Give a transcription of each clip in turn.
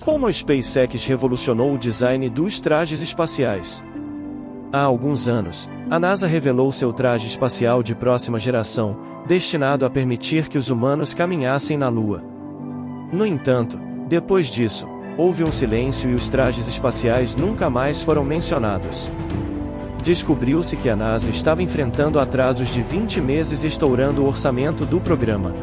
Como a SpaceX revolucionou o design dos trajes espaciais? Há alguns anos, a NASA revelou seu traje espacial de próxima geração, destinado a permitir que os humanos caminhassem na Lua. No entanto, depois disso, houve um silêncio e os trajes espaciais nunca mais foram mencionados. Descobriu-se que a NASA estava enfrentando atrasos de 20 meses, estourando o orçamento do programa.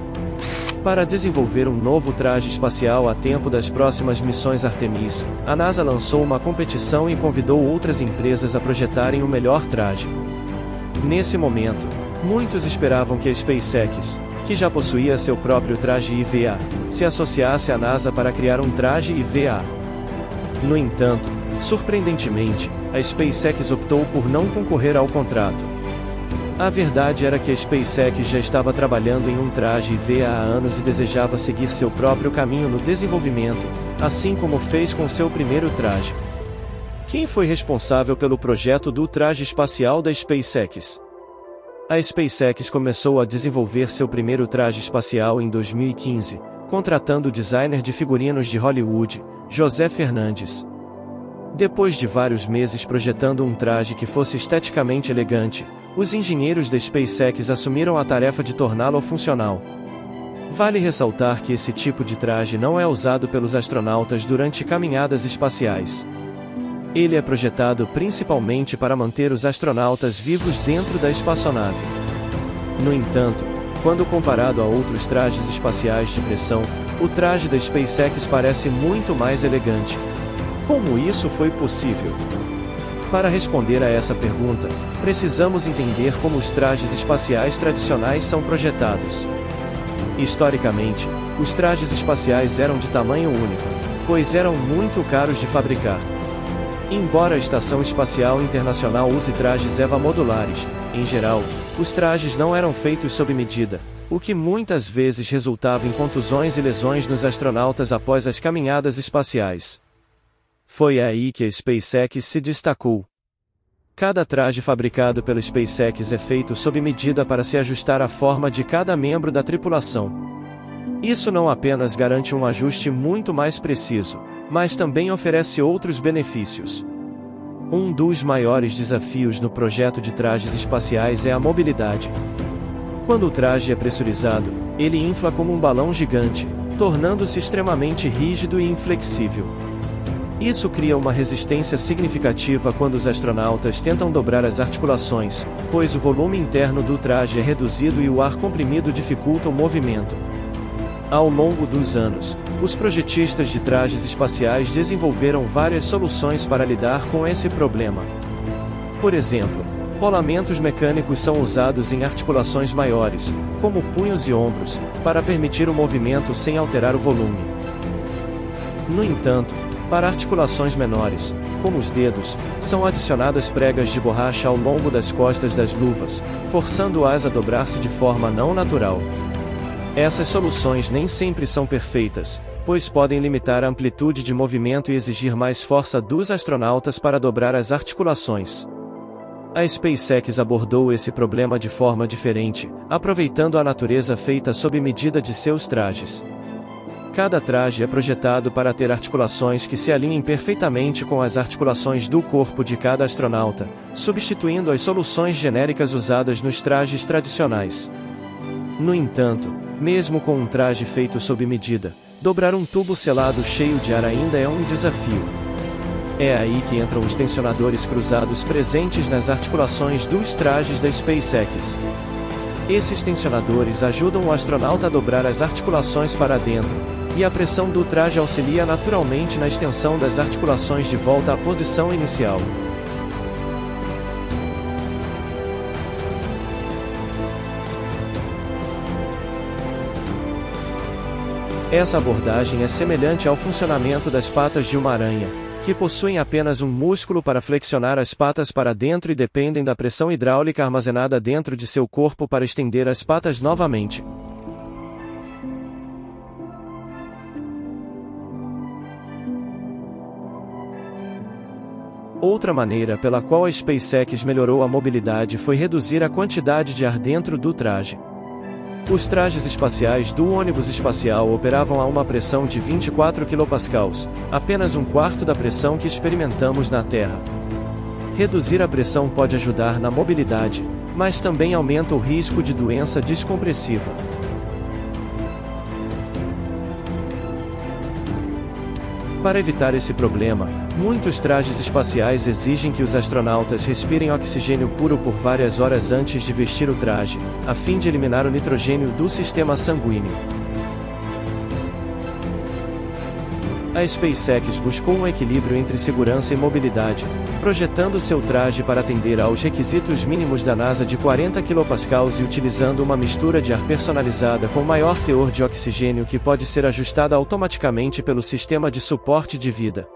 Para desenvolver um novo traje espacial a tempo das próximas missões Artemis, a NASA lançou uma competição e convidou outras empresas a projetarem o melhor traje. Nesse momento, muitos esperavam que a SpaceX, que já possuía seu próprio traje IVA, se associasse à NASA para criar um traje IVA. No entanto, surpreendentemente, a SpaceX optou por não concorrer ao contrato. A verdade era que a SpaceX já estava trabalhando em um traje IVA há anos e desejava seguir seu próprio caminho no desenvolvimento, assim como fez com seu primeiro traje. Quem foi responsável pelo projeto do traje espacial da SpaceX? A SpaceX começou a desenvolver seu primeiro traje espacial em 2015, contratando o designer de figurinos de Hollywood, José Fernandes. Depois de vários meses projetando um traje que fosse esteticamente elegante, os engenheiros da SpaceX assumiram a tarefa de torná-lo funcional. Vale ressaltar que esse tipo de traje não é usado pelos astronautas durante caminhadas espaciais. Ele é projetado principalmente para manter os astronautas vivos dentro da espaçonave. No entanto, quando comparado a outros trajes espaciais de pressão, o traje da SpaceX parece muito mais elegante. Como isso foi possível? Para responder a essa pergunta, precisamos entender como os trajes espaciais tradicionais são projetados. Historicamente, os trajes espaciais eram de tamanho único, pois eram muito caros de fabricar. Embora a Estação Espacial Internacional use trajes EVA modulares, em geral, os trajes não eram feitos sob medida, o que muitas vezes resultava em contusões e lesões nos astronautas após as caminhadas espaciais. Foi aí que a SpaceX se destacou. Cada traje fabricado pela SpaceX é feito sob medida para se ajustar à forma de cada membro da tripulação. Isso não apenas garante um ajuste muito mais preciso, mas também oferece outros benefícios. Um dos maiores desafios no projeto de trajes espaciais é a mobilidade. Quando o traje é pressurizado, ele infla como um balão gigante, tornando-se extremamente rígido e inflexível. Isso cria uma resistência significativa quando os astronautas tentam dobrar as articulações, pois o volume interno do traje é reduzido e o ar comprimido dificulta o movimento. Ao longo dos anos, os projetistas de trajes espaciais desenvolveram várias soluções para lidar com esse problema. Por exemplo, rolamentos mecânicos são usados em articulações maiores, como punhos e ombros, para permitir o movimento sem alterar o volume. No entanto, para articulações menores, como os dedos, são adicionadas pregas de borracha ao longo das costas das luvas, forçando-as a dobrar-se de forma não natural. Essas soluções nem sempre são perfeitas, pois podem limitar a amplitude de movimento e exigir mais força dos astronautas para dobrar as articulações. A SpaceX abordou esse problema de forma diferente, aproveitando a natureza feita sob medida de seus trajes. Cada traje é projetado para ter articulações que se alinhem perfeitamente com as articulações do corpo de cada astronauta, substituindo as soluções genéricas usadas nos trajes tradicionais. No entanto, mesmo com um traje feito sob medida, dobrar um tubo selado cheio de ar ainda é um desafio. É aí que entram os tensionadores cruzados presentes nas articulações dos trajes da SpaceX. Esses tensionadores ajudam o astronauta a dobrar as articulações para dentro, e a pressão do traje auxilia naturalmente na extensão das articulações de volta à posição inicial. Essa abordagem é semelhante ao funcionamento das patas de uma aranha, que possuem apenas um músculo para flexionar as patas para dentro e dependem da pressão hidráulica armazenada dentro de seu corpo para estender as patas novamente. Outra maneira pela qual a SpaceX melhorou a mobilidade foi reduzir a quantidade de ar dentro do traje. Os trajes espaciais do ônibus espacial operavam a uma pressão de 24 kPa, apenas um quarto da pressão que experimentamos na Terra. Reduzir a pressão pode ajudar na mobilidade, mas também aumenta o risco de doença descompressiva. Para evitar esse problema, muitos trajes espaciais exigem que os astronautas respirem oxigênio puro por várias horas antes de vestir o traje, a fim de eliminar o nitrogênio do sistema sanguíneo. A SpaceX buscou um equilíbrio entre segurança e mobilidade, projetando seu traje para atender aos requisitos mínimos da NASA de 40 kPa e utilizando uma mistura de ar personalizada com maior teor de oxigênio que pode ser ajustada automaticamente pelo sistema de suporte de vida.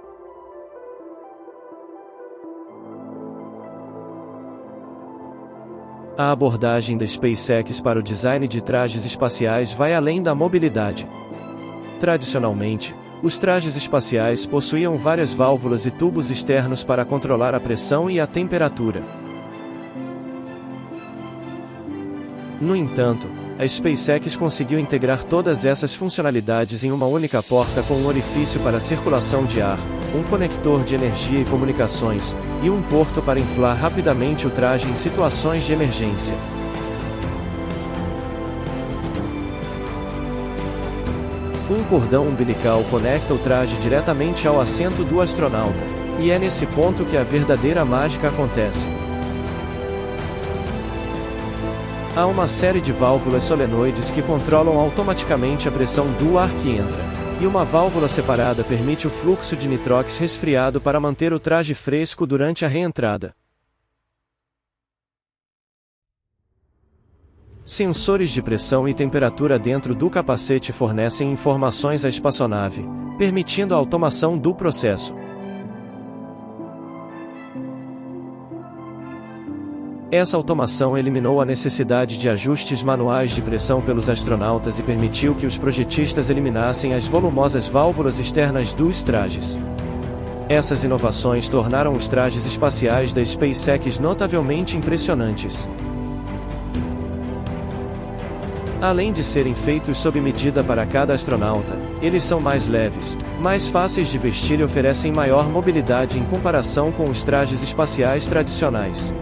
A abordagem da SpaceX para o design de trajes espaciais vai além da mobilidade. Tradicionalmente, os trajes espaciais possuíam várias válvulas e tubos externos para controlar a pressão e a temperatura. No entanto, a SpaceX conseguiu integrar todas essas funcionalidades em uma única porta com um orifício para circulação de ar, um conector de energia e comunicações, e um porto para inflar rapidamente o traje em situações de emergência. Um cordão umbilical conecta o traje diretamente ao assento do astronauta, e é nesse ponto que a verdadeira mágica acontece. Há uma série de válvulas solenoides que controlam automaticamente a pressão do ar que entra, e uma válvula separada permite o fluxo de nitrox resfriado para manter o traje fresco durante a reentrada. Sensores de pressão e temperatura dentro do capacete fornecem informações à espaçonave, permitindo a automação do processo. Essa automação eliminou a necessidade de ajustes manuais de pressão pelos astronautas e permitiu que os projetistas eliminassem as volumosas válvulas externas dos trajes. Essas inovações tornaram os trajes espaciais da SpaceX notavelmente impressionantes. Além de serem feitos sob medida para cada astronauta, eles são mais leves, mais fáceis de vestir e oferecem maior mobilidade em comparação com os trajes espaciais tradicionais.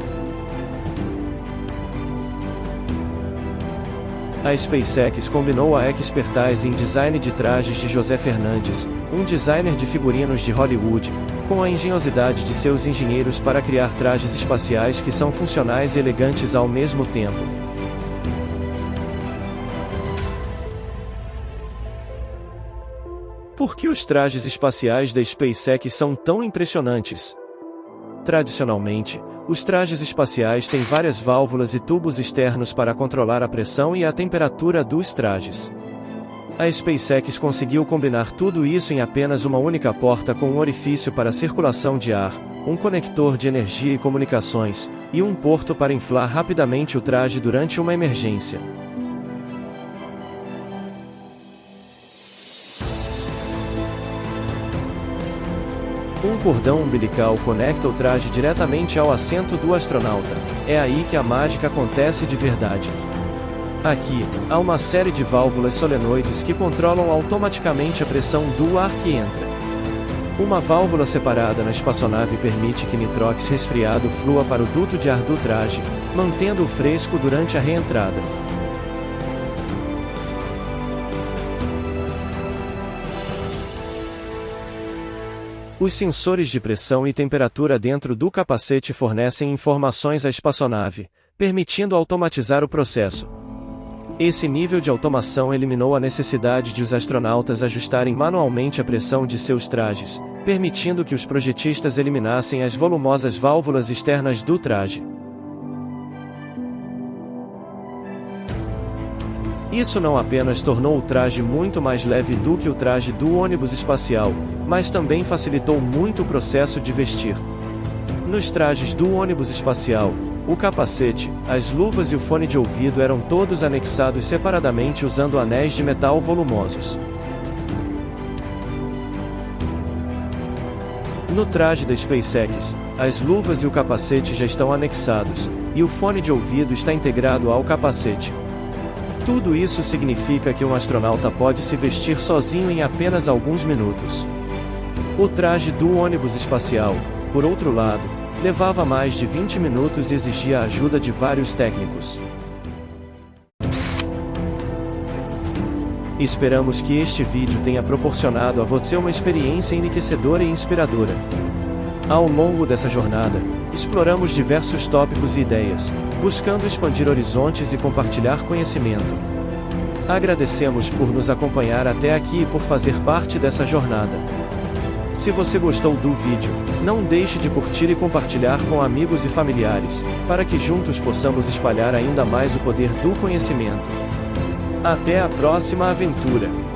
A SpaceX combinou a expertise em design de trajes de José Fernandes, um designer de figurinos de Hollywood, com a engenhosidade de seus engenheiros para criar trajes espaciais que são funcionais e elegantes ao mesmo tempo. Por que os trajes espaciais da SpaceX são tão impressionantes? Tradicionalmente, os trajes espaciais têm várias válvulas e tubos externos para controlar a pressão e a temperatura dos trajes. A SpaceX conseguiu combinar tudo isso em apenas uma única porta com um orifício para circulação de ar, um conector de energia e comunicações, e um porto para inflar rapidamente o traje durante uma emergência. Um cordão umbilical conecta o traje diretamente ao assento do astronauta. É aí que a mágica acontece de verdade. Aqui, há uma série de válvulas solenoides que controlam automaticamente a pressão do ar que entra. Uma válvula separada na espaçonave permite que nitrox resfriado flua para o duto de ar do traje, mantendo-o fresco durante a reentrada. Os sensores de pressão e temperatura dentro do capacete fornecem informações à espaçonave, permitindo automatizar o processo. Esse nível de automação eliminou a necessidade de os astronautas ajustarem manualmente a pressão de seus trajes, permitindo que os projetistas eliminassem as volumosas válvulas externas do traje. Isso não apenas tornou o traje muito mais leve do que o traje do ônibus espacial, mas também facilitou muito o processo de vestir. Nos trajes do ônibus espacial, o capacete, as luvas e o fone de ouvido eram todos anexados separadamente usando anéis de metal volumosos. No traje da SpaceX, as luvas e o capacete já estão anexados, e o fone de ouvido está integrado ao capacete. Tudo isso significa que um astronauta pode se vestir sozinho em apenas alguns minutos. O traje do ônibus espacial, por outro lado, levava mais de 20 minutos e exigia a ajuda de vários técnicos. Esperamos que este vídeo tenha proporcionado a você uma experiência enriquecedora e inspiradora. Ao longo dessa jornada, exploramos diversos tópicos e ideias, buscando expandir horizontes e compartilhar conhecimento. Agradecemos por nos acompanhar até aqui e por fazer parte dessa jornada. Se você gostou do vídeo, não deixe de curtir e compartilhar com amigos e familiares, para que juntos possamos espalhar ainda mais o poder do conhecimento. Até a próxima aventura!